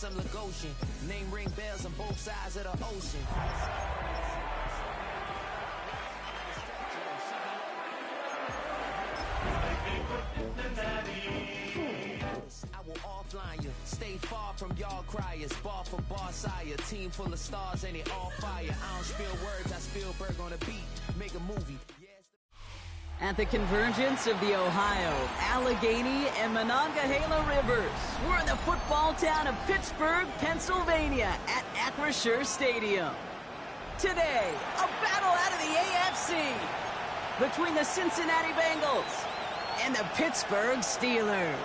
some Lagosian. Name ring bells on both sides of the ocean. I will offline you, stay far from y'all criers. Bar for bar sire, team full of stars and it all fire. I don't spill words, I Spielberg on a beat. Make a movie. At the convergence of the Ohio, Allegheny, and Monongahela Rivers, we're in the football town of Pittsburgh, Pennsylvania, at Acrisure Stadium. Today, a battle out of the AFC between the Cincinnati Bengals and the Pittsburgh Steelers.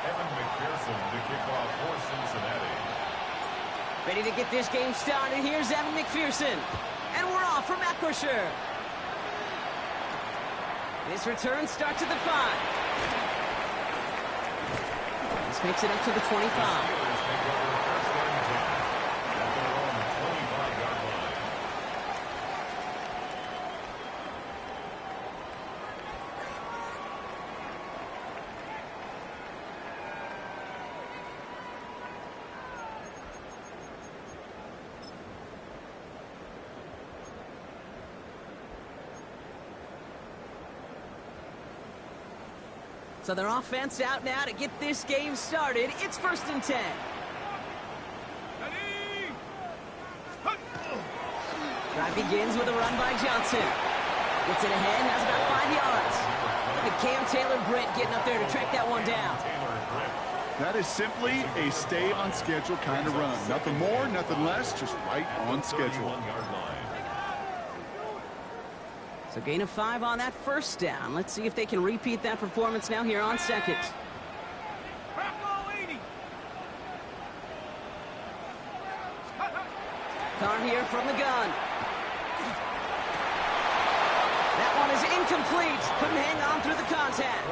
Evan McPherson to kick off for Cincinnati. Ready to get this game started, here's Evan McPherson. And we're off from Acrisure. This return starts at the 5. This makes it up to the 25. So their offense out now to get this game started. It's 1st and 10. Drive begins with a run by Johnson. Gets it ahead, has about 5 yards. And Cam Taylor-Britt getting up there to track that one down. That is simply a stay on schedule kind of run. Nothing more, nothing less, just right on schedule. So gain of 5 on that first down. Let's see if they can repeat that performance now here on second. Carr here from the gun. That one is incomplete. Couldn't hang on through the contact.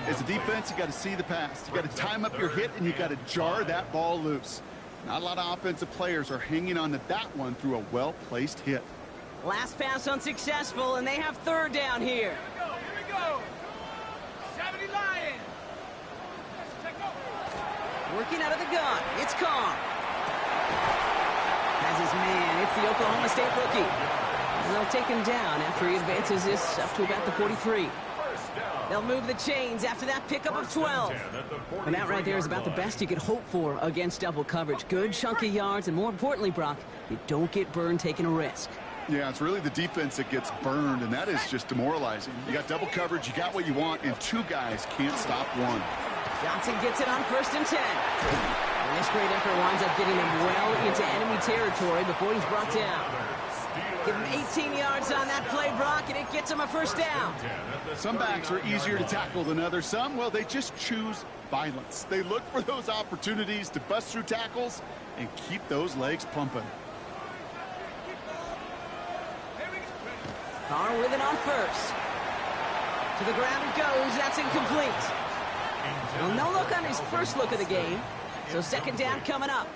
As a defense, you got to see the pass. You got to time up your hit, and you got to jar that ball loose. Not a lot of offensive players are hanging on to that one through a well-placed hit. Last pass unsuccessful, and they have 3rd down here. Here we go. 70 Lions. Working out of the gun. It's Carr. Has his man. It's the Oklahoma State rookie. And they'll take him down after he advances this up to about the 43. They'll move the chains after that pickup of 12. And that right there is about the best you could hope for against double coverage. Good chunky yards, and more importantly, Brock, you don't get burned taking a risk. Yeah, it's really the defense that gets burned, and that is just demoralizing. You got double coverage, you got what you want, and 2 guys can't stop one. Johnson gets it on 1st and 10. And this great effort winds up getting him well into enemy territory before he's brought down. Give him 18 yards on that play, Brock, and it gets him a 1st down. Some backs are easier to tackle than others. Some, well, they just choose violence. They look for those opportunities to bust through tackles and keep those legs pumping. Carr with it on 1st. To the ground it goes. That's incomplete. Well, no look on his first look of the game. So 2nd down coming up.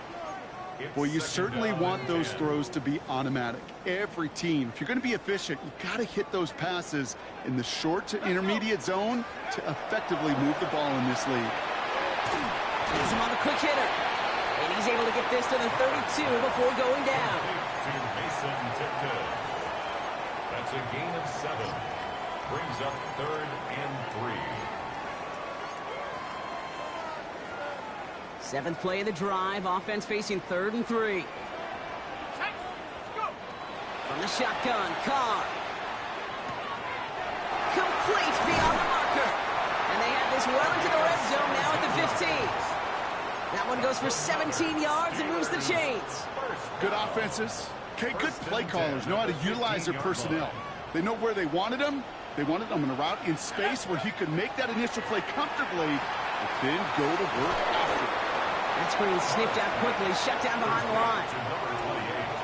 Well, you certainly want those throws to be automatic. Every team, if you're going to be efficient, you got to hit those passes in the short to intermediate zone to effectively move the ball in this league. He's him on the quick hitter. And he's able to get this to the 32 before going down. That's a gain of 7. Brings up 3rd and 3. 7th play of the drive. Offense facing 3rd and 3. From the shotgun, Carr. Complete beyond the marker. And they have this well into the red zone now at the 15. That one goes for 17 yards and moves the chains. Good offenses. Okay, good play callers know how to utilize their personnel. They know where they wanted them. They wanted them in a route in space where he could make that initial play comfortably, but then go to work after. That screen sniffed out quickly, shut down behind the line.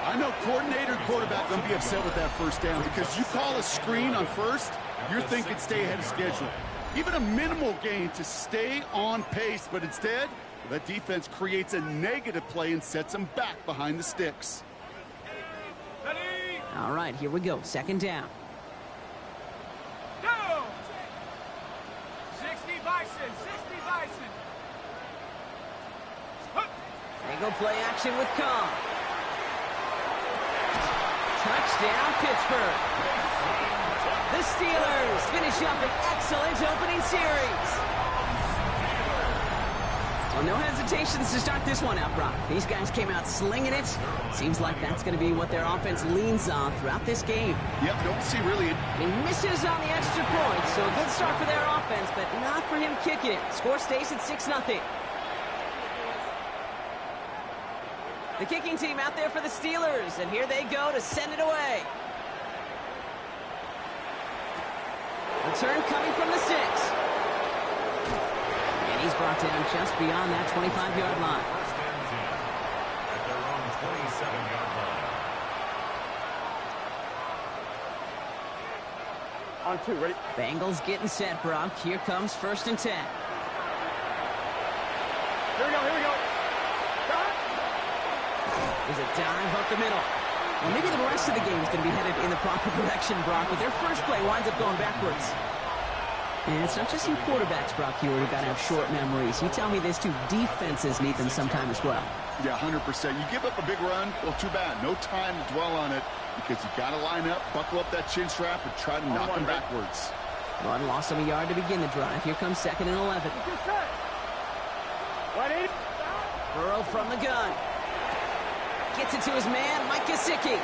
I know coordinator and quarterback going to be upset with that 1st down because you call a screen on 1st, you're thinking stay ahead of schedule. Even a minimal gain to stay on pace, but instead, that defense creates a negative play and sets them back behind the sticks. All right, here we go. 2nd down. Go! 60 Bison, 60 Bison. They go play action with Cobb. Touchdown, Pittsburgh. The Steelers finish up an excellent opening series. Well, no hesitations to start this one out, Brock. These guys came out slinging it. Seems like that's going to be what their offense leans on throughout this game. Yep, don't see really. He misses on the extra point, so a good start for their offense, but not for him kicking it. Score stays at 6-0. The kicking team out there for the Steelers, and here they go to send it away. Return coming from the 6. And he's brought down just beyond that 25-yard line. First and 10 at their own 27-yard line. On 2, ready? Bengals getting set, Brock. Here comes 1st and 10. Here we go, here we go. There's a dive up the middle. Well, maybe the rest of the game is going to be headed in the proper direction, Brock, but their first play winds up going backwards. And it's not just you quarterbacks, Brock Hewitt, who got to have short memories. You tell me this too, defenses need them sometime as well. Yeah, 100%. You give up a big run, well, too bad. No time to dwell on it because you got to line up, buckle up that chin strap, and try to knock them backwards. Bud lost him a yard to begin the drive. Here comes 2nd and 11. Burrow from the gun. Gets it to his man, Mike Gesicki.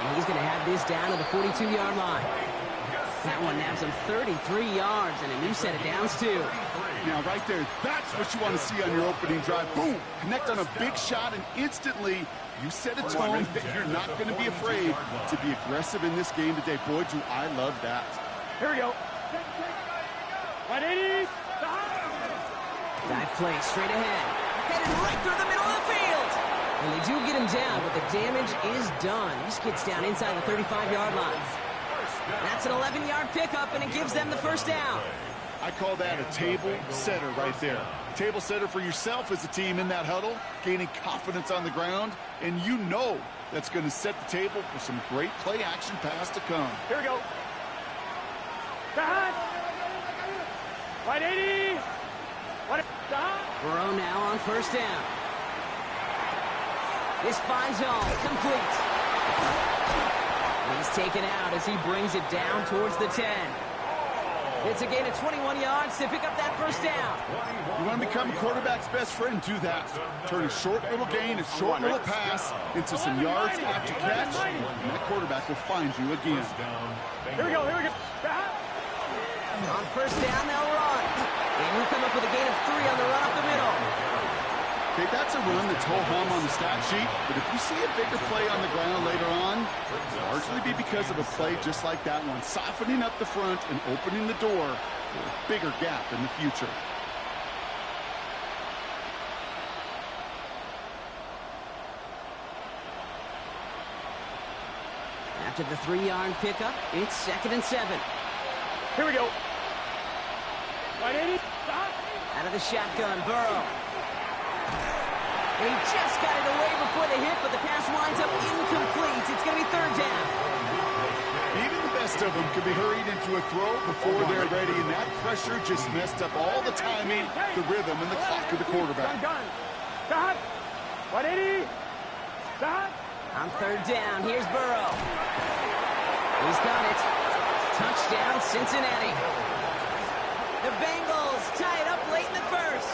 And he's going to have this down to the 42-yard line. That one nabs him 33 yards and a new set of downs, too. Now, right there, that's what you want to see on your opening drive. Boom! Connect on a big shot, and instantly you set a tone that you're not going to be afraid to be aggressive in this game today. Boy, do I love that. Here we go. 180. Dive play straight ahead. Headed right through the middle of the field. And they do get him down, but the damage is done. This gets down inside the 35-yard line. That's an 11-yard pickup, and it gives them the first down. I call that a table setter right there. Table setter for yourself as a team in that huddle, gaining confidence on the ground, and you know that's going to set the table for some great play-action pass to come. Here we go. Cut. 180. Burrow now on 1st down. This finds all complete. He's taken out as he brings it down towards the 10. It's a gain of 21 yards to pick up that first down. You want to become a quarterback's best friend, do that. Turn a short little gain, a short little pass into some yards after catch, and that quarterback will find you again. Here we go, here we go. On 1st down, they'll run. And he'll come up with a gain of 3 on the run up the middle. Okay, that's a run that's ho-hum on the stat sheet, but if you see a bigger play on the ground later on, it'll largely be because of a play just like that one, softening up the front and opening the door for a bigger gap in the future. After the 3-yard pickup, it's 2nd and 7. Here we go. 180. Out of the shotgun, Burrow. He just got it away before the hit, but the pass winds up incomplete. It's going to be 3rd down. Even the best of them can be hurried into a throw before they're ready, and that pressure just messed up all the timing, the rhythm, and the clock of the quarterback. Cut. 180. Cut. On 3rd down, here's Burrow. He's got it. Touchdown, Cincinnati. The Bengals tie it up late in the first.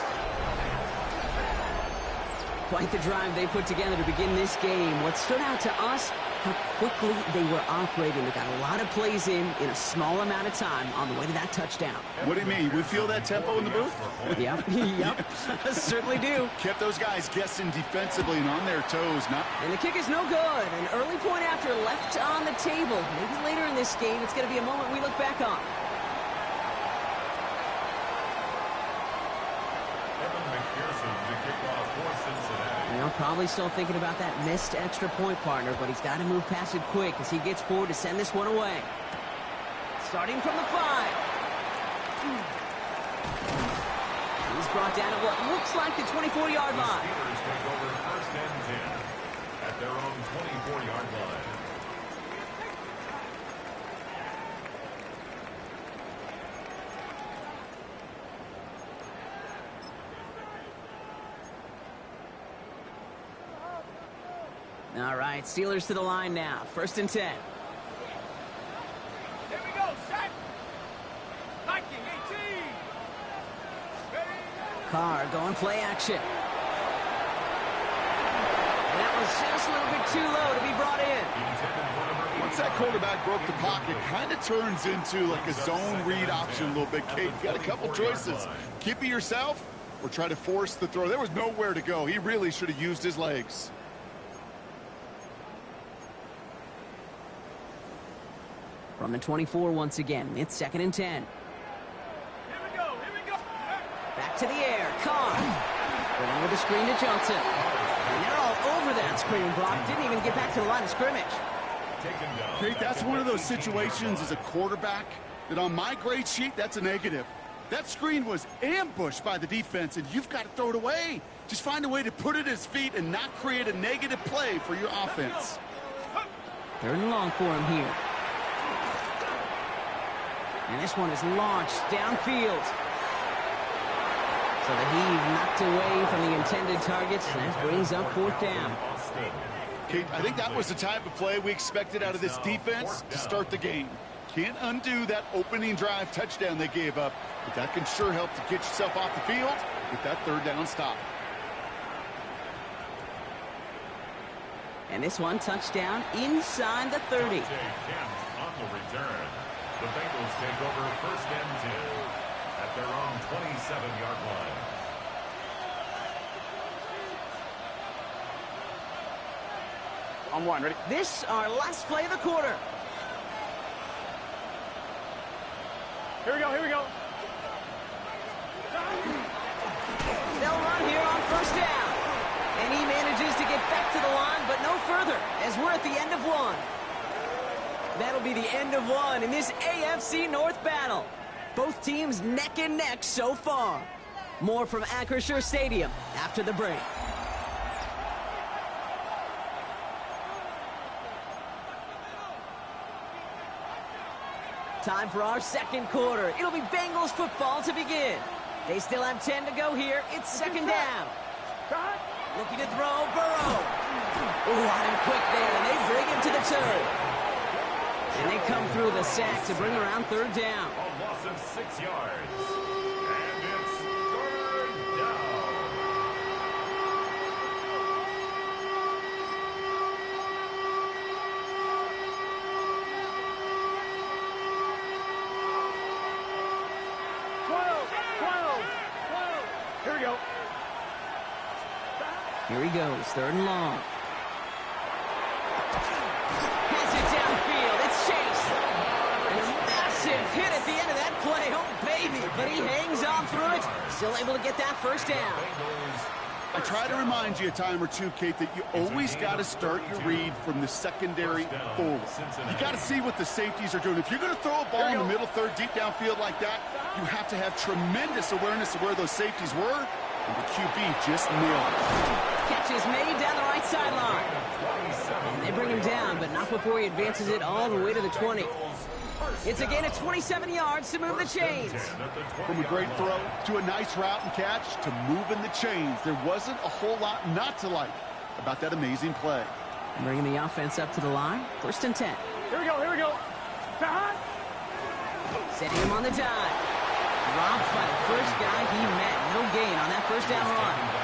Quite the drive they put together to begin this game. What stood out to us, how quickly they were operating. They got a lot of plays in a small amount of time on the way to that touchdown. What do you mean? We feel that tempo in the booth? Yep, yep, certainly do. Kept those guys guessing defensively and on their toes. And the kick is no good. An early point after left on the table. Maybe later in this game, it's going to be a moment we look back on. Well, probably still thinking about that missed extra point, partner, but he's got to move past it quick as he gets forward to send this one away. Starting from the 5. He's brought down at what looks like the 24-yard line. The Steelers take over 1st and 10 at their own 24-yard line. All right, Steelers to the line now. 1st and 10. Here we go, set. Viking 18. Ready. Carr going play action. And that was just a little bit too low to be brought in. Once that quarterback broke the pocket, kind of turns into like a zone read option a little bit. Kate, you got a couple choices. Keep it yourself or try to force the throw. There was nowhere to go. He really should have used his legs. From the 24 once again. It's 2nd and 10. Here we go, here we go. Back to the air. Carr. Going with the screen to Johnson. And they're all over that screen, Brock. Didn't even get back to the line of scrimmage. Kate, that's one of those situations as a quarterback that on my grade sheet, that's a negative. That screen was ambushed by the defense, and you've got to throw it away. Just find a way to put it at his feet and not create a negative play for your offense. 3rd and long for him here. And this one is launched downfield. So the heave knocked away from the intended targets. That brings up 4th down. Kate, I think that was the type of play we expected out of this defense to start the game. Can't undo that opening drive touchdown they gave up, but that can sure help to get yourself off the field with that 3rd down stop. And this one touchdown inside the 30. On the return. The Bengals take over 1st and 10 at their own 27-yard line. On 1, ready? This our last play of the quarter. Here we go, here we go. They'll run here on 1st down. And he manages to get back to the line, but no further, as we're at the end of 1. That'll be the end of 1 in this AFC North battle. Both teams neck and neck so far. More from Acrisure Stadium after the break. Time for our 2nd quarter. It'll be Bengals football to begin. They still have 10 to go here. It's 2nd down. Looking to throw, Burrow. Oh, on him quick there, and they bring him to the turn. And they come through the sack to bring around 3rd down. A loss of 6 yards. And it's 3rd down. Here we go. Here he goes, 3rd and long. Has it downfield, it's Chase. And a massive hit at the end of that play, oh baby. But he hangs on through it, still able to get that 1st down. I try to remind you a time or two, Kate, that you always got to start your read from the secondary forward. You got to see what the safeties are doing. If you're going to throw a ball in the middle 3rd, deep downfield like that, you have to have tremendous awareness of where those safeties were, and the QB just nailed it. Catch is made down the right sideline. And they bring him down, but not before he advances it all the way to the 20. It's a gain of 27 yards to move the chains. From a great throw to a nice route and catch to moving the chains, there wasn't a whole lot not to like about that amazing play. Bringing the offense up to the line. 1st and 10. Here we go, here we go. Setting him on the dive. Dropped by the first guy he met. No gain on that 1st down run.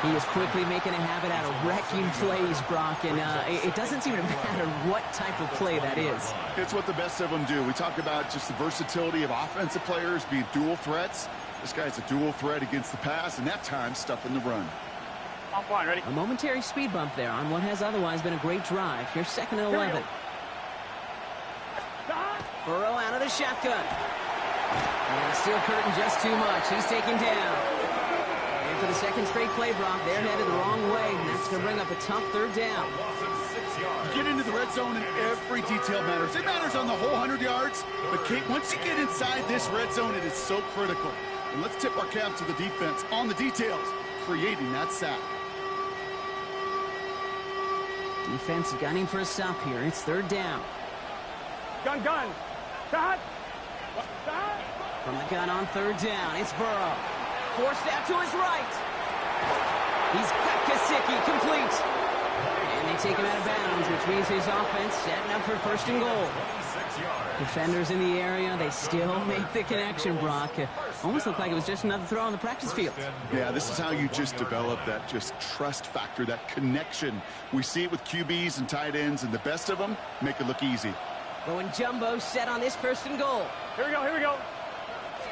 He is quickly making a habit out of wrecking plays, Brock, and it doesn't seem to matter what type of play that is. It's what the best of them do. We talk about just the versatility of offensive players being dual threats. This guy's a dual threat against the pass, and that time stuffing the run. On 1, ready? A momentary speed bump there on what has otherwise been a great drive. Here's 2nd and 11. Burrow out of the shotgun. And the steel curtain just too much. He's taken down. And for the 2nd straight play, Brock, they're headed the wrong way, and that's going to bring up a tough 3rd down. You get into the red zone, and every detail matters. It matters on the whole 100 yards, but Kate, once you get inside this red zone, it is so critical. And let's tip our cap to the defense on the details, creating that sack. Defense gunning for a stop here. It's 3rd down. Gun. Shot. From the gun on 3rd down, it's Burrow. Forced out to his right. He's got Gesicki complete. And And they take him out of bounds, which means his offense setting up for first and goal. 26 yards. Defenders in the area, they still make the connection, Brock. Almost looked like it was just another throw on the practice field. Yeah, this is how you just develop that just trust factor, that connection. We see it with QBs and tight ends, and the best of them make it look easy. Going jumbo set on this first and goal. Here we go, here we go.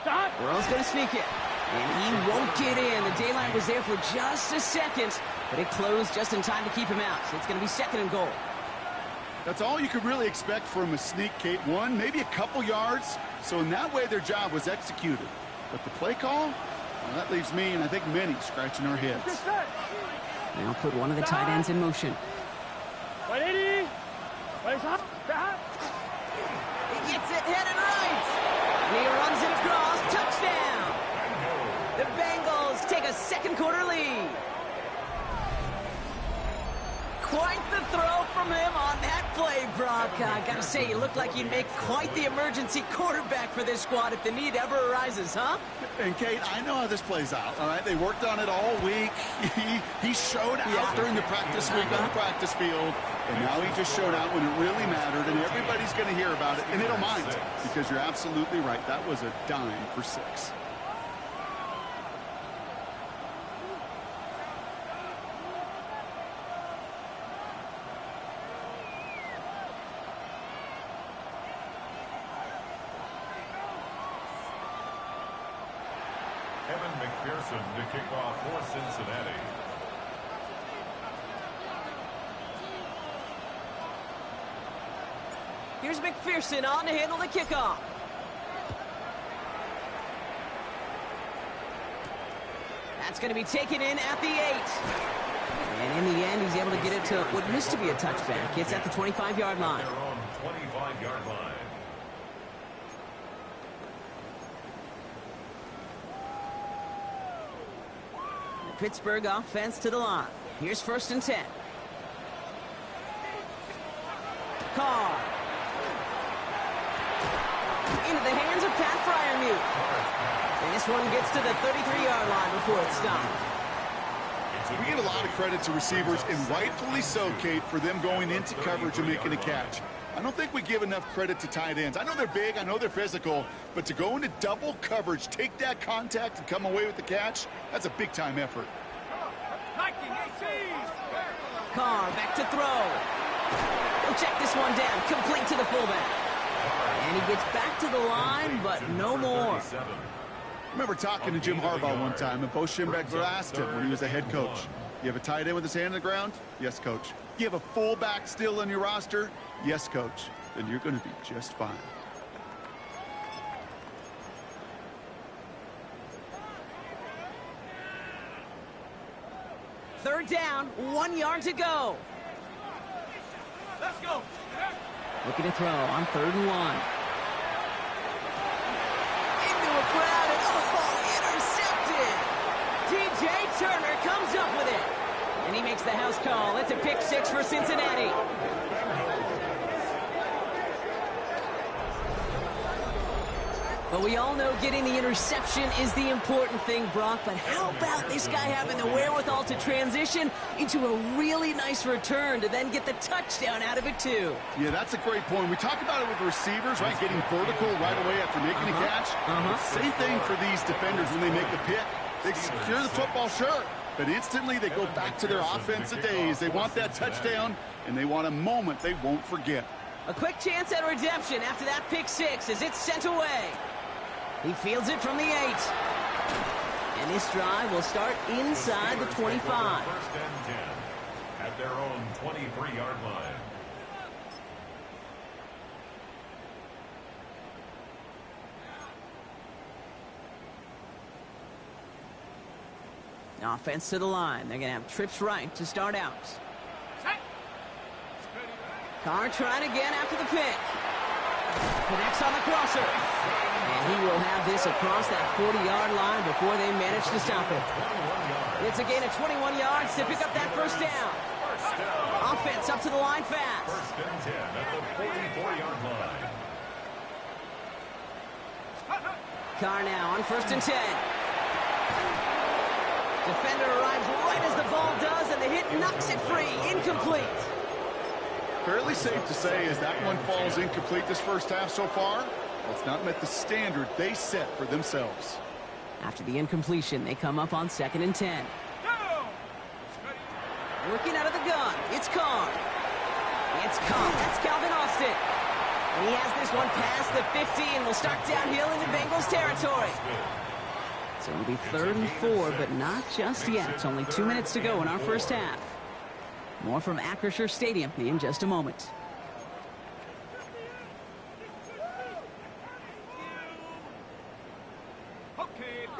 Stop! Burrow's going to sneak it. And he won't get in. The daylight was there for just a second, but it closed just in time to keep him out. So it's going to be second and goal. That's all you could really expect from a sneak, Kate. One, maybe a couple yards. So in that way, their job was executed. But the play call, well, that leaves me, and I think many, scratching our heads. Now put one of the tight ends in motion. 180. He gets it headed right. And he runs it across. Touchdown. The Bengals take a second quarter lead. Quite the throw from him on that play, Brock. I gotta say, you look like he'd make quite the emergency quarterback for this squad if the need ever arises, huh? And Kate, I know how this plays out, all right? They worked on it all week. He showed out during the practice week on the practice field, and now he just showed out when it really mattered, and everybody's going to hear about it, and they don't mind, because you're absolutely right. That was a dime for 6. Evan McPherson to kick off for Cincinnati. Here's McPherson on to handle the kickoff. That's going to be taken in at the 8. And in the end, he's able to get it to what used to be a touchback. It's at the 25-yard line. Their own 25-yard line. Pittsburgh offense to the line. Here's first and 10. Carr. Into the hands of Pat Freiermuth. And this one gets to the 33-yard line before it's stopped. We give a lot of credit to receivers, and rightfully so, Kate, for them going into coverage and making a catch. I don't think we give enough credit to tight ends. I know they're big, I know they're physical, but to go into double coverage, take that contact, and come away with the catch, that's a big-time effort. Carr back to throw. He'll check this one down, complete to the fullback. And he gets back to the line, but no more. I remember talking to Jim Harbaugh one time, and Bo Schembechler asked him when he was a head coach, you have a tight end with his hand on the ground? Yes, coach. You have a fullback still on your roster? Yes, coach. Then you're going to be just fine. Third down, 1 yard to go. Let's go. Looking to throw on 3rd and 1. Into a crowd and intercepted. DJ Turner comes up with it. And he makes the house call. It's a pick 6 for Cincinnati. But we all know getting the interception is the important thing, Brock. But how about this guy having the wherewithal to transition into a really nice return to then get the touchdown out of it, too? Yeah, that's a great point. We talk about it with the receivers, right? Getting vertical right away after making a catch. Same thing for these defenders when they make the pick. They secure the football, sure. But instantly they go back to their offensive days. They want that touchdown, and they want a moment they won't forget. A quick chance at redemption after that pick 6 as it's sent away. He fields it from the 8. And this drive will start inside the 25. First and 10 at their own 23-yard line. Offense to the line. They're going to have trips right to start out. Carr trying again after the pick. Connects on the crosser. And he will have this across that 40-yard line before they manage to stop it. It's a gain of 21 yards to pick up that first down. Offense up to the line fast. First and 10 at the 44-yard line. Carr now on 1st and 10. Defender arrives right as the ball does, and the hit knocks it free. Incomplete. Fairly safe to say as that one falls incomplete this first half so far, it's not met the standard they set for themselves. After the incompletion, they come up on 2nd and 10. Working out of the gun, it's Carr. It's Carr. That's Calvin Austin. And he has this one past the 50 and will start downhill into Bengals territory. So it'll be 3rd and 4, but not just yet. It's only 2 minutes to go in our first half. More from Acrisure Stadium in just a moment.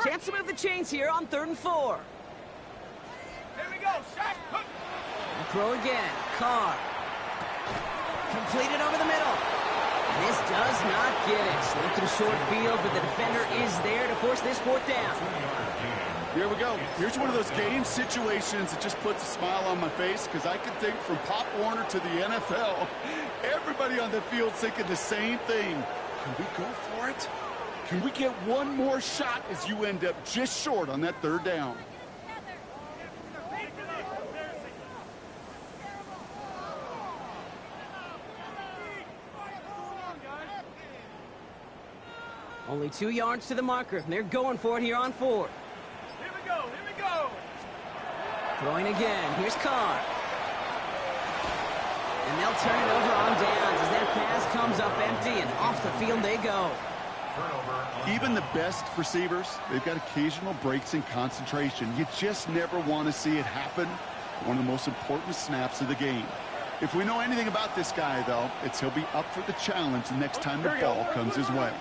Chance to move the chains here on 3rd and 4. Here we go, shot. Throw again. Carr. Completed over the middle. This does not get it. Looking short field, but the defender is there to force this 4th down. Here we go. Here's one of those game situations that just puts a smile on my face because I can think from Pop Warner to the NFL, everybody on the field thinking the same thing. Can we go for it? Can we get one more shot as you end up just short on that 3rd down? Only 2 yards to the marker. They're going for it here on 4th. Here we go, here we go. Throwing again. Here's Carr. And they'll turn it over on downs as that pass comes up empty and off the field they go. Even the best receivers, they've got occasional breaks in concentration. You just never want to see it happen. One of the most important snaps of the game. If we know anything about this guy, though, it's he'll be up for the challenge the next time the ball comes his way.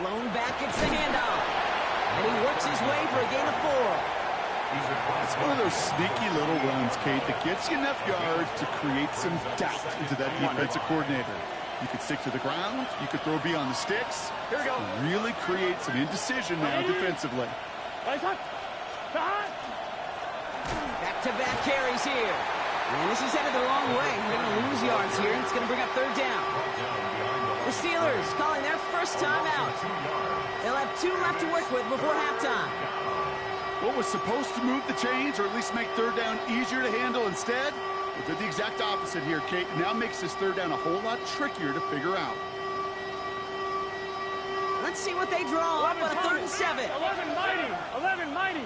Blown back, it's the handoff. And he works his way for a gain of 4. It's one of those sneaky little runs, Kate, that gets you enough yards to create some doubt into that defensive coordinator. You could stick to the ground. You could throw beyond the sticks. Here we go. Really create some indecision now defensively. Back-to-back carries here. And this is headed the wrong way. They're going to lose yards here. It's going to bring up 3rd down. The Steelers calling their first time out. They'll have 2 left to work with before halftime. What was supposed to move the chains or at least make 3rd down easier to handle instead? Well, did the exact opposite here, Kate. Now makes this 3rd down a whole lot trickier to figure out. Let's see what they draw up on a 3rd and 7. 11 mighty.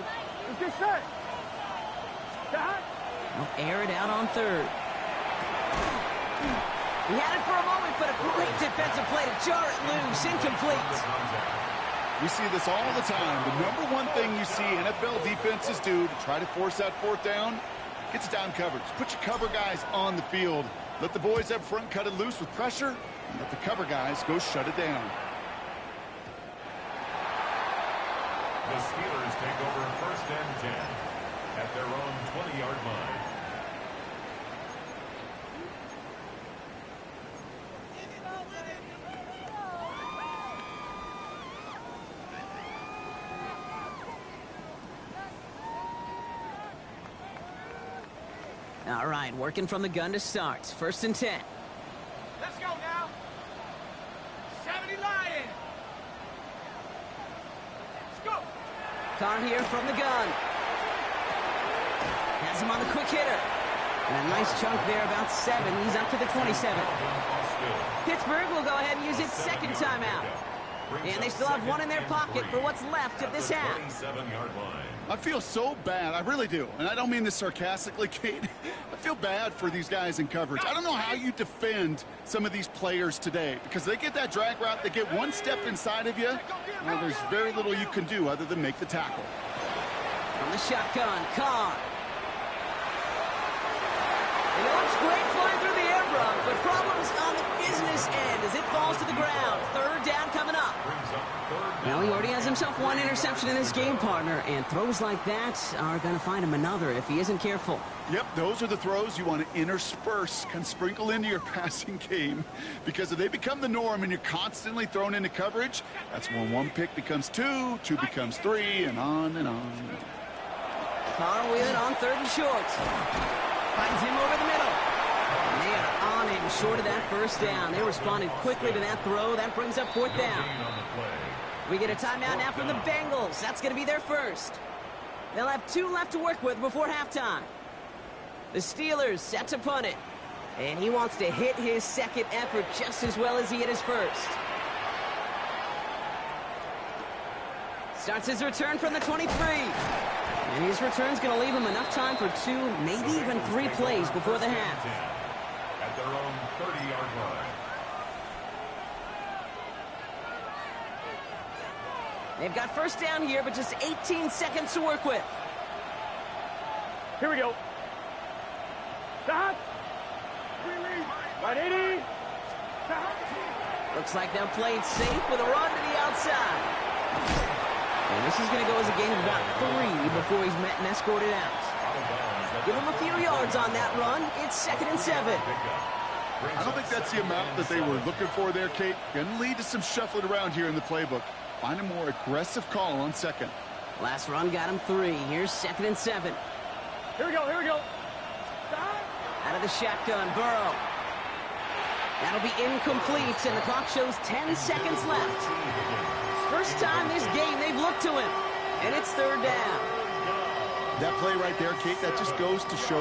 Let's get set. They'll air it out on 3rd. He had it for a moment, but a great defensive play to jar it loose. Incomplete. We see this all the time. The number one thing you see NFL defenses do to try to force that 4th down, gets down coverage. Put your cover guys on the field. Let the boys up front cut it loose with pressure, and let the cover guys go shut it down. The Steelers take over 1st and 10 at their own 20-yard line. All right, working from the gun to start. 1st and 10. Let's go now. 70 Lion. Let's go. Carr here from the gun. Has him on the quick hitter. And a nice chunk there, about 7. He's up to the 27. Pittsburgh will go ahead and use its 2nd timeout. And they still have 1 in their pocket for what's left of this half. I feel so bad. I really do. And I don't mean this sarcastically, Kate. I feel bad for these guys in coverage. I don't know how you defend some of these players today because they get that drag route, they get 1 step inside of you. Well, there's very little you can do other than make the tackle. From the shotgun, Carr. It looks great flying through the air, Brock, but problems on the business end as it falls to the ground. 3rd down coming up. Now he already has himself 1 interception in his game, partner, and throws like that are going to find him another if he isn't careful. Yep, those are the throws you want to intersperse, can sprinkle into your passing game, because if they become the norm and you're constantly thrown into coverage, that's when 1 pick becomes 2, 2 becomes 3, and on and on. Carr with it on 3rd and short. Finds him over the middle. And they are on him short of that 1st down. They responded quickly to that throw. That brings up 4th down. We get a timeout now from the Bengals. That's going to be their first. They'll have 2 left to work with before halftime. The Steelers set to punt it. And he wants to hit his second effort just as well as he hit his first. Starts his return from the 23. And his return's going to leave him enough time for 2, maybe even 3 plays before the half. At their own 30-yard line. They've got first down here, but just 18 seconds to work with. Here we go. Stop. Right 80. Stop. Looks like they'll play it safe with a run to the outside. And this is going to go as a gain of about 3 before he's met and escorted out. Give him a few yards on that run. It's 2nd and 7. I don't think that's the amount that they were looking for there, Kate. Going to lead to some shuffling around here in the playbook. Find a more aggressive call on 2nd. Last run got him 3. Here's 2nd and 7. Here we go. Here we go. Out of the shotgun, Burrow. That'll be incomplete, and the clock shows 10 seconds left. First time this game they've looked to him, and it's 3rd down. That play right there, Kate, that just goes to show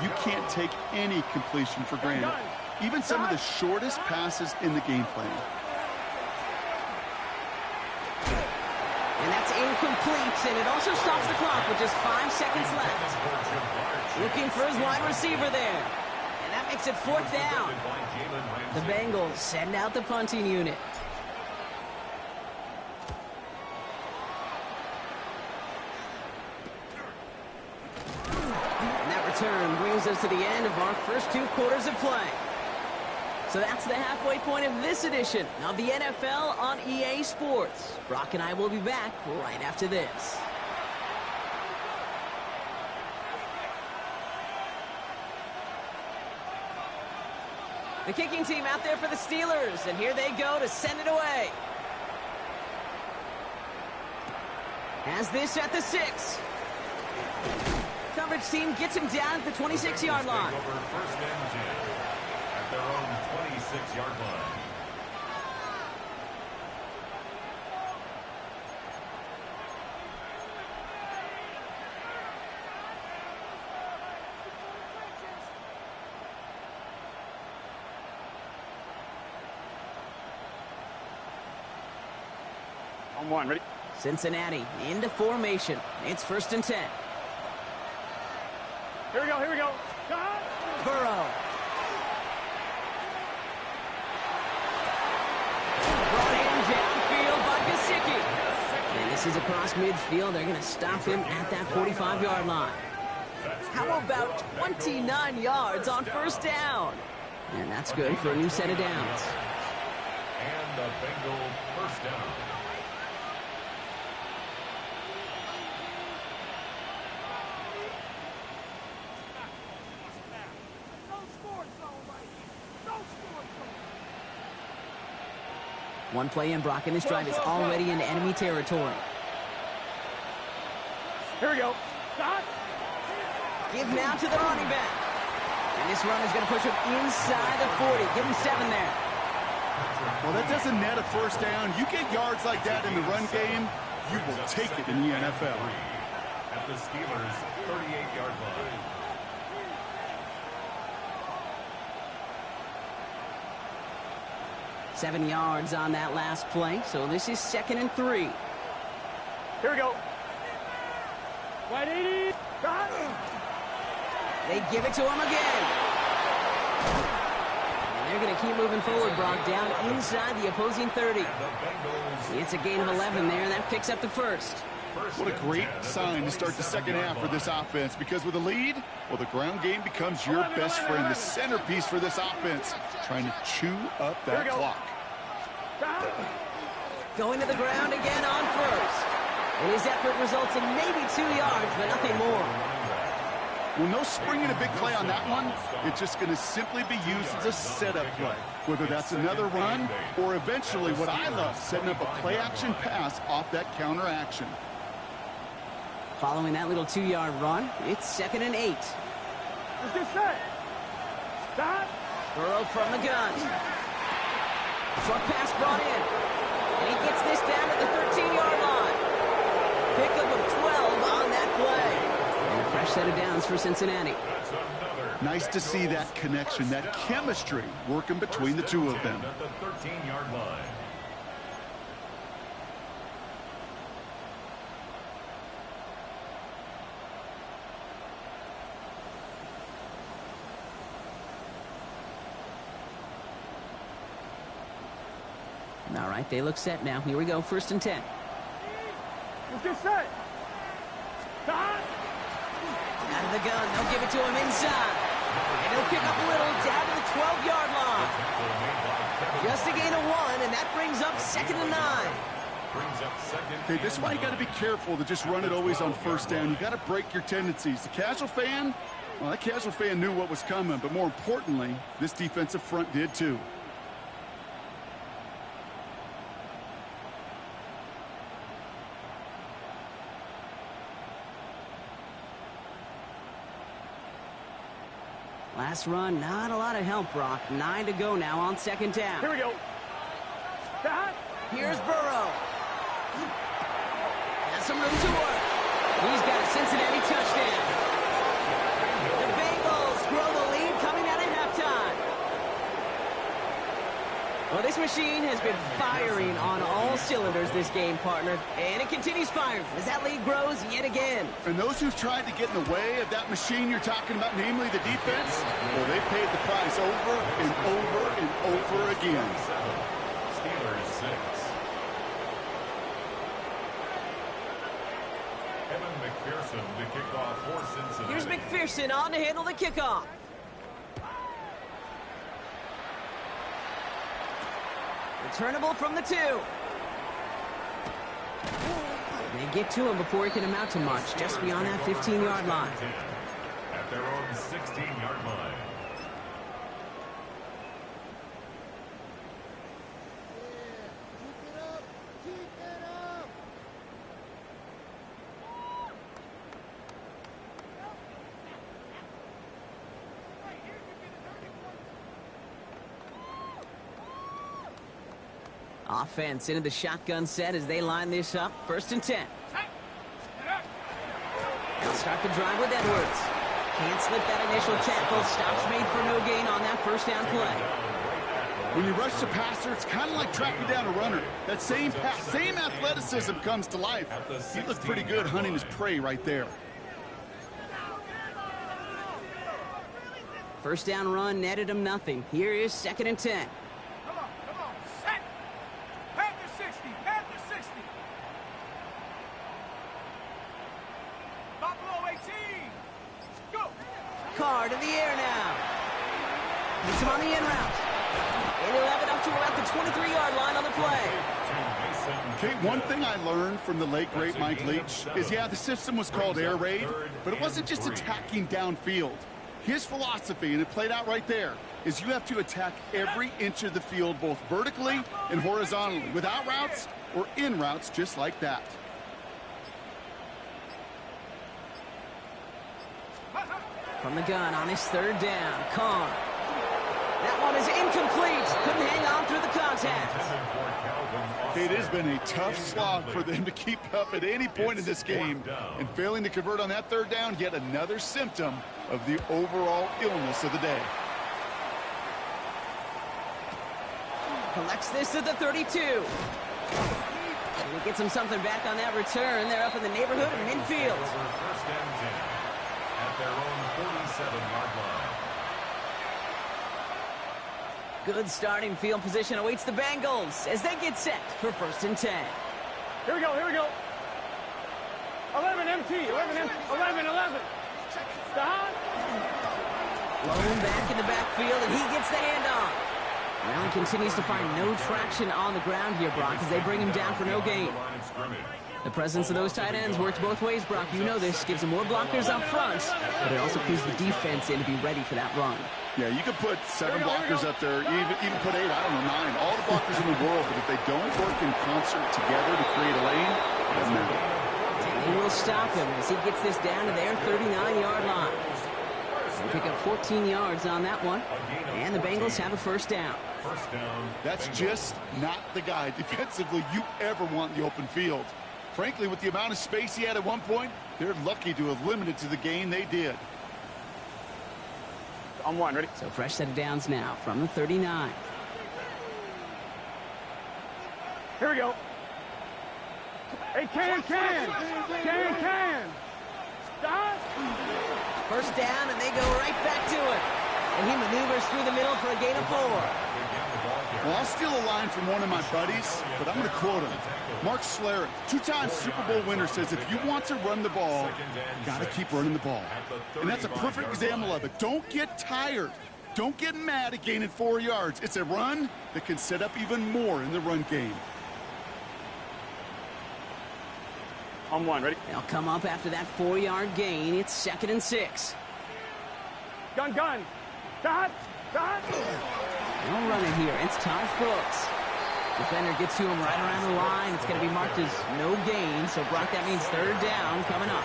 you can't take any completion for granted. Even some of the shortest passes in the game plan. And that's incomplete, and it also stops the clock with just 5 seconds left. Looking for his wide receiver there. And that makes it 4th down. The Bengals send out the punting unit. And that return brings us to the end of our first 2 quarters of play. So that's the halfway point of this edition of the NFL on EA Sports. Brock and I will be back right after this. The kicking team out there for the Steelers, and here they go to send it away. Has this at the 6. Coverage team gets him down at the 26-yard line. First and 10 at their own 26-yard line. On 1, ready? Cincinnati into formation. It's 1st and 10. Here we go. Here we go. Burrow. Brought in downfield by Gesicki. And this is across midfield. They're going to stop him at that 45-yard line. How about 29 yards on first down? And that's good for a new set of downs. And the Bengal first down. One play in, Brock, and this drive is already into enemy territory. Here we go. Stop. Give now to the running back. And this run is going to push him inside the 40. Give him 7 there. Well, that doesn't net a first down. You get yards like that in the run game, you will take it in the NFL. At the Steelers' 38-yard line. Seven yards on that last play, so this is 2nd and 3. Here we go. Right 80. They give it to him again. And they're going to keep moving forward, Brock, down inside the opposing 30. It's a gain of 11 there, and that picks up the first. What a great sign to start the second half for this offense, because with a lead, well, the ground game becomes your best friend, the centerpiece for this offense, trying to chew up that clock. Going to the ground again on first. And his effort results in maybe 2 yards, but nothing more. Well, no springing a big play on that one. It's just going to simply be used as a setup play, whether that's another run or eventually what I love, setting up a play-action pass off that counter action. Following that little 2-yard run, it's 2nd and 8. Let's get set. Stop. Burrow from the gun. Short pass brought in. And He gets this down to the 13-yard line. Pickup of 12 on that play. And a fresh set of downs for Cincinnati. Nice to see that connection, that chemistry working between the two of them. At the 13-yard line. All right, they look set now. Here we go, 1st and 10. Let's get set. Stop. Out of the gun, they'll give it to him inside. And he'll pick up a little down to the 12-yard line. Just a gain of 1, and that brings up 2nd and 9. Okay, this is why you got to be careful to just run it always on 1st down. You got to break your tendencies. The casual fan, well, that casual fan knew what was coming, but more importantly, this defensive front did too. Last run, not a lot of help, Brock. 9 to go now on 2nd down. Here we go. Stop. Here's Burrow. Has some room to work. He's got a Cincinnati touchdown. The Bengals grow the lead coming out of halftime. Well, this machine has been firing on all cylinders this game, partner. And it continues firing as that lead grows yet again. And those who've tried to get in the way of that machine you're talking about, namely the defense, well, they paid the price over and over and over again. Steelers 6. Evan McPherson to kick off for Cincinnati. Here's McPherson on to handle the kickoff. Returnable from the 2. They get to him before he can amount to much, just beyond that 15-yard line. At their own 16-yard line. Offense into the shotgun set as they line this up. 1st and 10. They'll start the drive with Edwards. Can't slip that initial tackle. Stops made for no gain on that 1st down play. When you rush the passer, it's kind of like tracking down a runner. That same pass, same athleticism comes to life. He looked pretty good hunting his prey right there. 1st down run netted him nothing. Here is 2nd and 10. Come on. Set. Panther 60. Panther 60. Buffalo 18. Go. Carr to the air now. Puts him on the in route. And he'll have it up to around the 23-yard line on the play. Okay, one thing I learned from the late, great Mike Leach is, yeah, the system was called air raid, but it wasn't just attacking downfield. His philosophy, and it played out right there, is you have to attack every inch of the field, both vertically and horizontally, without routes or in routes just like that. From the gun on his 3rd down, Carr. That one is incomplete. Couldn't hang on through the contact. It has been a tough slog for them to keep up at any point in this game, and failing to convert on that 3rd down, yet another symptom of the overall illness of the day. Collects this at the 32. And he gets him something back on that return. They're up in the neighborhood of midfield. 1st and 10 at their own 47-yard line. Good starting field position awaits the Bengals as they get set for 1st and 10. Here we go. 11 MT. 11. Stop. Blown back in the backfield, and he gets the handoff. Well, he continues to find no traction on the ground here, Brock, as they bring him down for no gain. The presence of those tight ends works both ways, Brock. You know this. Gives them more blockers up front, but it also keeps the defense in to be ready for that run. Yeah, you could put 7 blockers up there, even put 8, I don't know, 9. All the blockers in the world, but if they don't work in concert together to create a lane, it doesn't matter. And he will stop him as he gets this down to their 39-yard line. They pick up 14 yards on that one. And the Bengals have a first down. First down. That's Bengals. just not the guy defensively you ever want in the open field. Frankly, with the amount of space he had at one point, they're lucky to have limited to the gain they did. On one, ready? So fresh set of downs now from the 39. Here we go. Hey, can. Stop. First down, and they go right back to it. And he maneuvers through the middle for a gain of 4. Well, I'll steal a line from one of my buddies, but I'm going to quote him. Mark Schlereth, two-time Super Bowl winner, says if you want to run the ball, you got to keep running the ball. And that's a perfect example of it. Don't get tired. Don't get mad at gaining 4 yards. It's a run that can set up even more in the run game. On one, ready? They'll come up after that 4-yard gain. It's 2nd and 6. Gun. Dot. No running here. It's Taj Brooks. Defender gets to him right around the line. It's going to be marked as no gain. So, Brock, that means 3rd down coming up.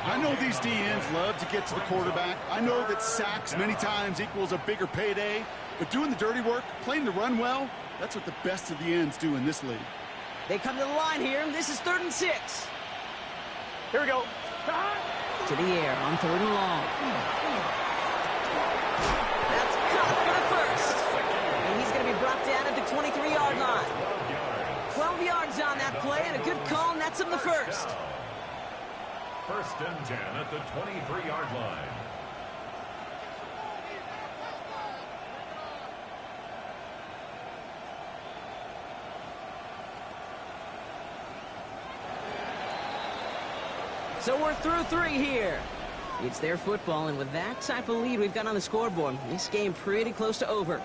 I know these DNs love to get to the quarterback. I know that sacks many times equals a bigger payday. But doing the dirty work, playing the run well, that's what the best of the ends do in this league. They come to the line here. This is 3rd and 6. Here we go. Dot. To the air on 3rd and long. That's caught for the first. And he's going to be brought down at the 23-yard line. 12 yards on that play, and a good call nets him the first. First and 10 at the 23-yard line. So we're through 3 here. It's their football, and with that type of lead we've got on the scoreboard, this game pretty close to over.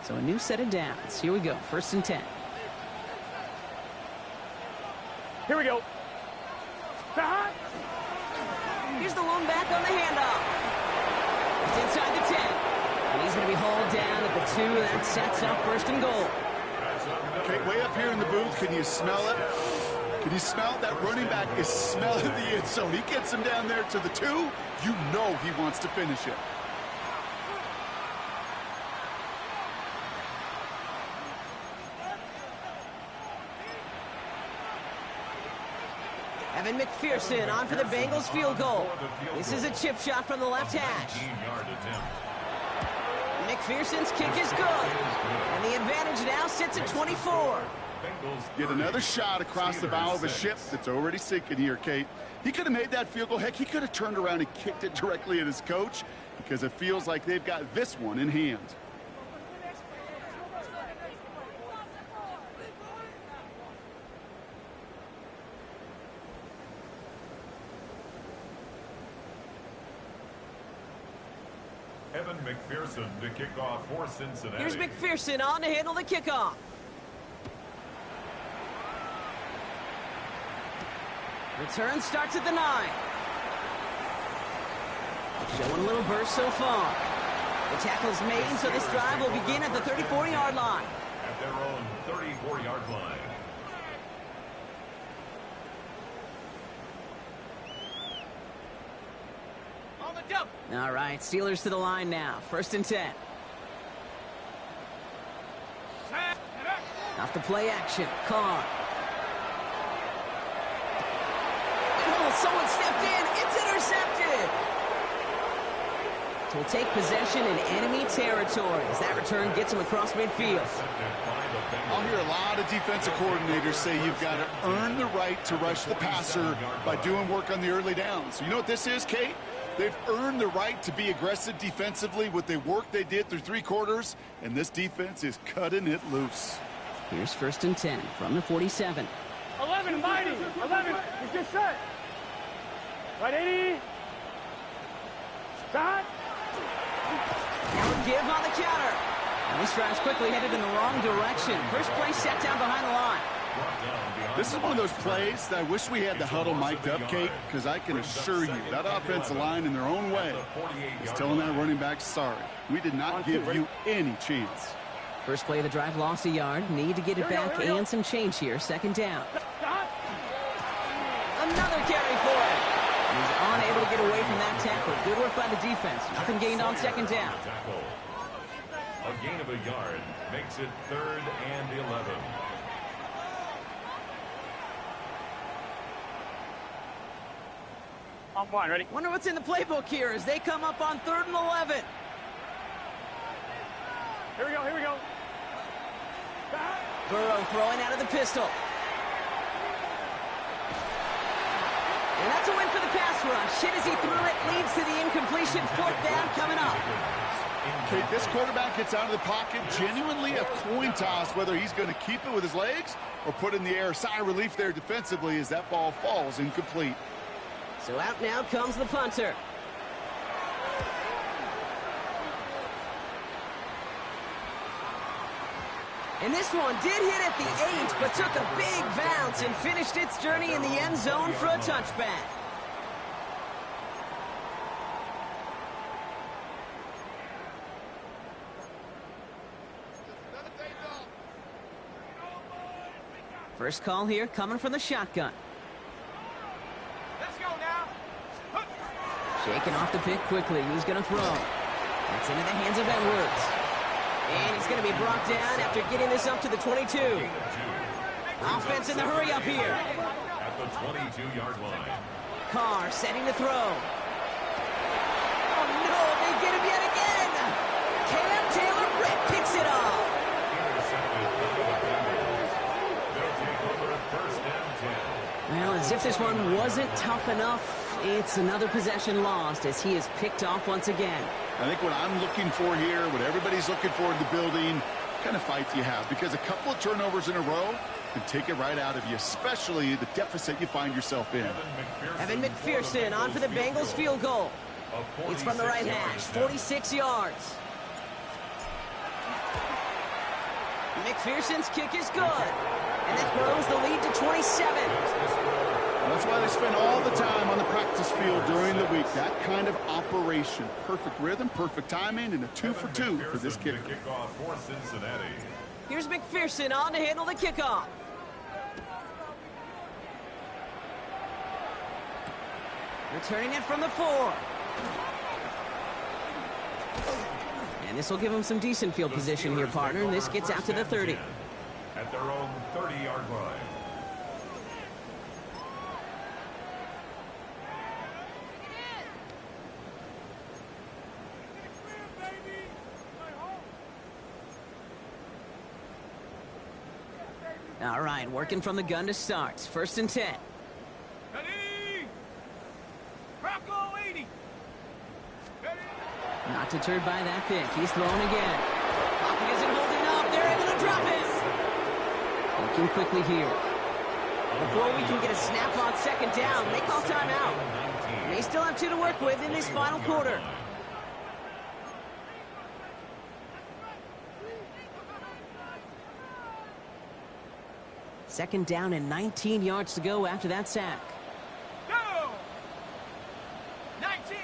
So a new set of downs. Here we go. 1st and 10. Here we go. Dot. Here's the lone back on the handoff. It's inside the 10. And he's going to be hauled down at the 2. That sets up 1st and goal. Okay, way up here in the booth, can you smell it? Can you smell it? That running back is smelling the end zone. He gets him down there to the 2. You know he wants to finish it. Evan McPherson on for the Bengals field goal. This is a chip shot from the left hash. McPherson's kick is good. And the advantage now sits at 24. Get another shot across the bow of a ship that's already sinking here, Kate. He could have made that field goal. Heck, he could have turned around and kicked it directly at his coach because it feels like they've got this one in hand. Evan McPherson to kick off for Cincinnati. Here's McPherson on to handle the kickoff. Return starts at the 9. Showing a little burst so far. The tackle's made, so this drive will begin at the 34-yard line. At their own 34-yard line. All right, Steelers to the line now. 1st and 10. Off the play action. Carr. Oh, someone stepped in. It's intercepted. So we'll take possession in enemy territory as that return gets him across midfield. I'll hear a lot of defensive coordinators say you've got to earn the right to rush the passer by doing work on the early downs. You know what this is, Kate? They've earned the right to be aggressive defensively with the work they did through 3 quarters, and this defense is cutting it loose. Here's 1st and 10 from the 47. 11, mighty. 11. He's just set. Right, 80. Dot. Now a give on the counter. And this drive's quickly headed in the wrong direction. First play set down behind the line. This is one of those plays that I wish we had the huddle mic'd up, Kate, because I can assure you that offensive line in their own way is telling that running back, sorry, we did not give you any chance. First play of the drive lost a yard. Need to get it back and some change here. Second down. Another carry for him. He's unable to get away from that tackle. Good work by the defense. Nothing gained on second down. A gain of a yard makes it 3rd and 11. On one, ready? Wonder what's in the playbook here as they come up on 3rd and 11. Here we go, here we go. Burrow throwing out of the pistol. And that's a win for the pass rush. Hit as he threw it, leads to the incompletion. 4th down coming up. Kate, this quarterback gets out of the pocket, genuinely a coin toss whether he's going to keep it with his legs or put it in the air. Sigh of relief there defensively as that ball falls incomplete. So out now comes the punter. And this one did hit at the 8, but took a big bounce and finished its journey in the end zone for a touchback. First call here coming from the shotgun. Let's go now. Shaking off the pick quickly. Who's going to throw? That's into the hands of Edwards. And he's going to be brought down after getting this up to the 22. Offense in the hurry up here. At the 22-yard line. Carr setting to throw. Oh, no, they get him yet again. Cam Taylor-Britt picks it off. Intercepted by the Bengals. They'll take over at 1st and 10. Well, as if this one wasn't tough enough, it's another possession lost as he is picked off once again. I think what I'm looking for here, what everybody's looking for in the building, what kind of fight do you have? Because a couple of turnovers in a row can take it right out of you, especially the deficit you find yourself in. Evan McPherson on for the Bengals field goal. It's from the right hash, 46 yards. McPherson's kick is good. And that grows the lead to 27. That's why they spend all the time on the practice field during the week. That kind of operation. Perfect rhythm, perfect timing, and a 2 for 2 for this kicker. Kickoff for Cincinnati. Here's McPherson on to handle the kickoff. Returning it from the 4. And this will give them some decent field position here, partner. And this gets out to the 30. At their own 30-yard line. All right, working from the gun to start. 1st and 10. Ready? Rocco 80. Ready? Not deterred by that pick. He's throwing again. Pocket isn't holding up. They're able to drop it. Looking quickly here. Before we can get a snap on second down, they call timeout. They still have 2 to work with in this final quarter. Second down and 19 yards to go after that sack. Go! 19.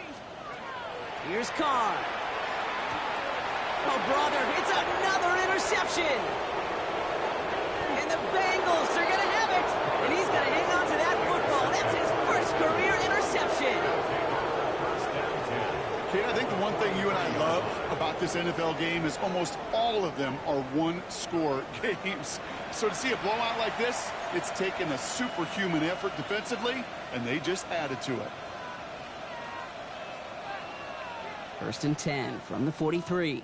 Here's Carr. Oh, brother, it's another interception. And the Bengals are going to have it. And he's going to hang on to that football. That's his first career interception. Kate, I think the one thing you and I love about this NFL game is almost all of them are one-score games. So to see a blowout like this, it's taken a superhuman effort defensively, and they just added to it. 1st and 10 from the 43.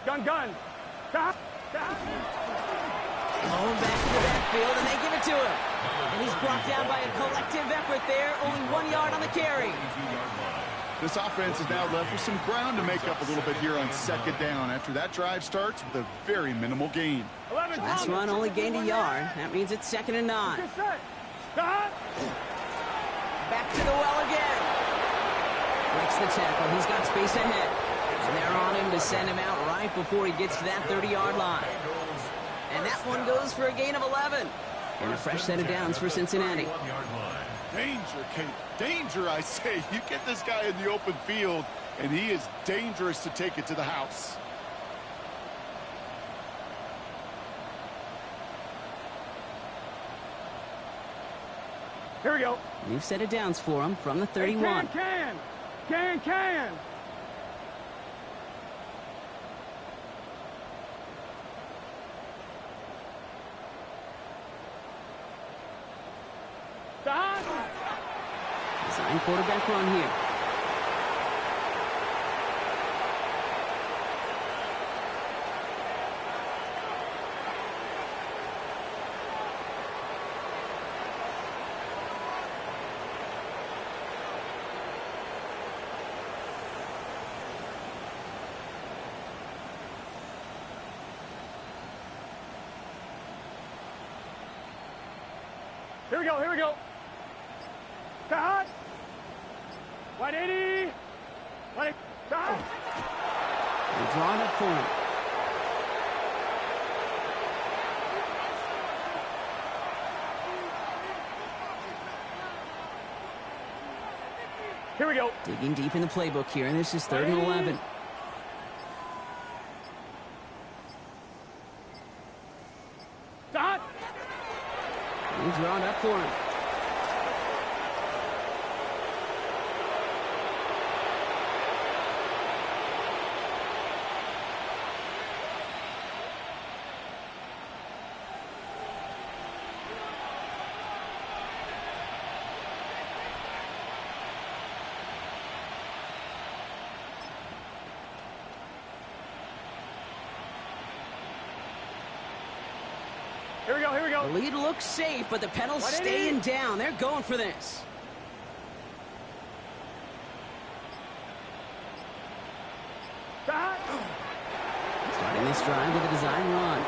Gun, gun. Stop. Going back to the backfield, and they give it to him. And he's brought down by a collective effort there. Only 1 yard on the carry. This offense is now left with some ground to make up a little bit here on second down after that drive starts with a very minimal gain. Last run only gained a yard. That means it's 2nd and 9. Back to the well again. Breaks the tackle. He's got space ahead. And they're on him to send him out right before he gets to that 30-yard line. And that one goes for a gain of 11. And a fresh set of downs for Cincinnati. Danger, Kate. Danger, I say. You get this guy in the open field, and he is dangerous to take it to the house. Here we go. New set of downs for him from the 31. Can. Design quarterback run here. Here we go. Cut. 180. 180. Cut. They're drawn up for him. Here we go. Digging deep in the playbook here, and this is 3rd and 11. Cut. He's drawn up for him. Here we go. The lead looks safe, but the pedals staying down. They're going for this. Cut. Starting this drive with a design run.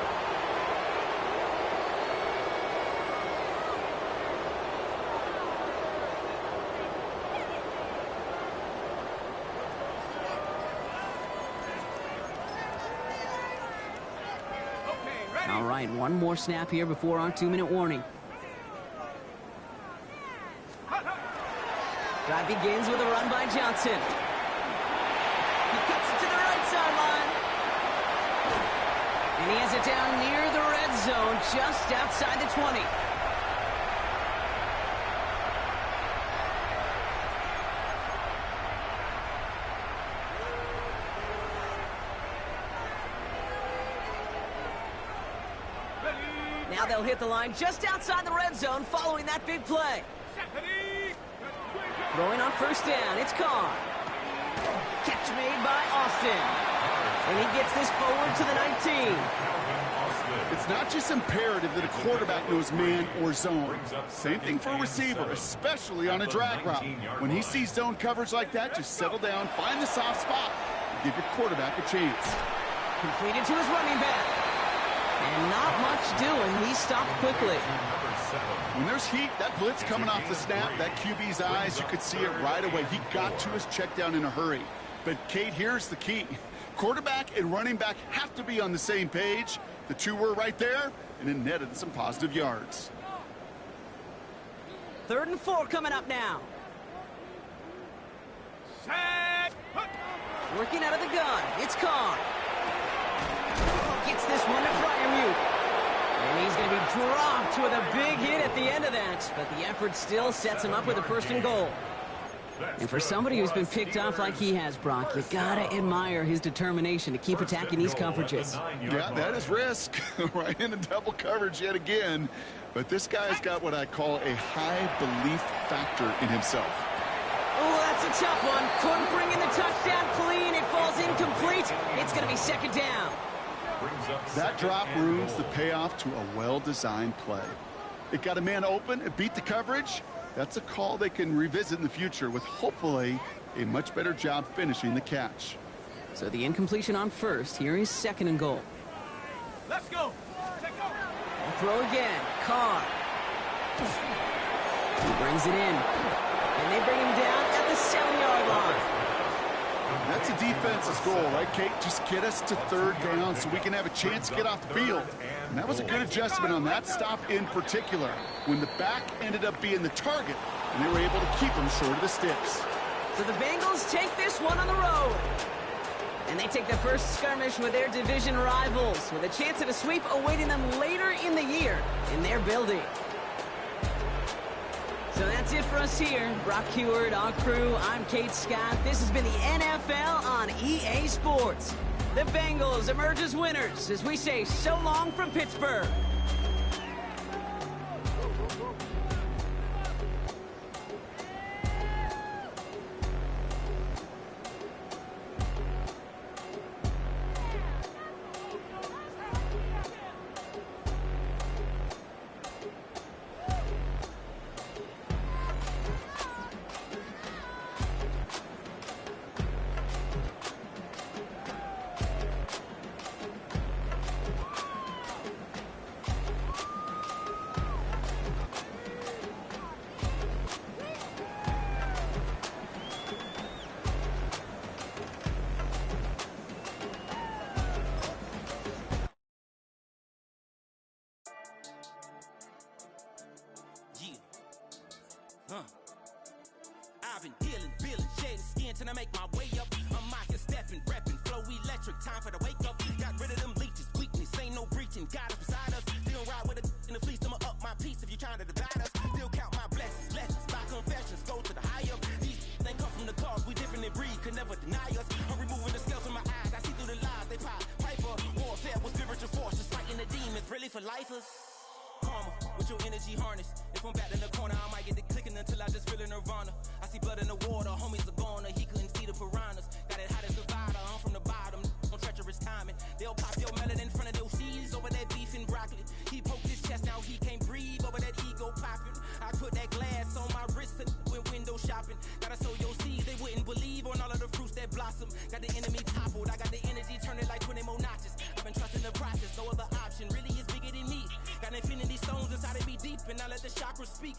All right, one more snap here before our 2-minute warning. Drive begins with a run by Johnson. He cuts it to the right sideline. And he has it down near the red zone, just outside the 20. Now they'll hit the line just outside the red zone following that big play. Throwing on 1st down, it's Carr. Catch made by Austin. And he gets this forward to the 19. It's not just imperative that a quarterback knows man or zone. Same thing for a receiver, especially on a drag route. When he sees zone coverage like that, just settle down, find the soft spot, and give your quarterback a chance. Completed to his running back. And not much doing. He stopped quickly. When there's heat, that blitz coming off the snap, that QB's eyes, you could see it right away. He got to his check down in a hurry. But, Kate, here's the key. Quarterback and running back have to be on the same page. The two were right there, and it netted some positive yards. 3rd and 4 coming up now. Set. Working out of the gun. It's Carr. Gets this one to Freiermuth. And he's going to be dropped with a big hit at the end of that. But the effort still sets him up with a 1st and goal. And for somebody who's been picked off like he has, Brock, you got to admire his determination to keep attacking these coverages. Yeah, that is risk. Right into double coverage yet again. But this guy's got what I call a high belief factor in himself. Oh, that's a tough one. Couldn't bring in the touchdown clean. It falls incomplete. It's going to be 2nd down. That drop ruins the payoff to a well-designed play. It got a man open, it beat the coverage. That's a call they can revisit in the future with hopefully a much better job finishing the catch. So the incompletion on 1st. Here is 2nd and goal. Let's go. Take go. Throw again. Carr. He brings it in. And they bring him down at the 7-yard line. That's a defense's goal, right, Kate? Just get us to third down so we can have a chance to get off the field. And that was a good adjustment on that stop in particular, when the back ended up being the target, and they were able to keep him short of the sticks. So the Bengals take this one on the road. And they take the first skirmish with their division rivals, with a chance at a sweep awaiting them later in the year in their building. So that's it for us here. Brock Huard, our crew, I'm Kate Scott. This has been the NFL on EA Sports. The Bengals emerge as winners as we say so long from Pittsburgh. I've been dealing, billing, shedding skin till I make my way up. I'm out here stepping, repping, flow electric, time for the wake up. Got rid of them leeches, weakness, ain't no breaching. God is beside us, still ride with a in the fleece. I'ma up my piece if you trying to divide us. Still count my blessings, lessons, my confessions, go to the higher. These they come from the cause, we different in breed, could never deny us. I'm removing the scales from my eyes, I see through the lies they pop. Piper, warfare with spiritual force, just fighting the demons, really for lifers. Karma, with your energy harness. If I'm back in the corner, I might get it clicking until I just feel a nirvana. I see blood in the water, homies are gone, he couldn't see the piranhas. Got it hot as Nevada, I'm from the bottom, on treacherous timing. They'll pop your melon in front of those seeds over that beef and broccoli. He poked his chest, now he can't breathe over that ego popping. I put that glass on my wrist and went window shopping. Gotta sow your seeds, they wouldn't believe on all of the fruits that blossom. Got the enemy toppled, I got the energy turning like 20 more notches. I've been trusting the process, no other option really is bigger than me. Got infinity stones inside of me deep, and I let the chakras speak.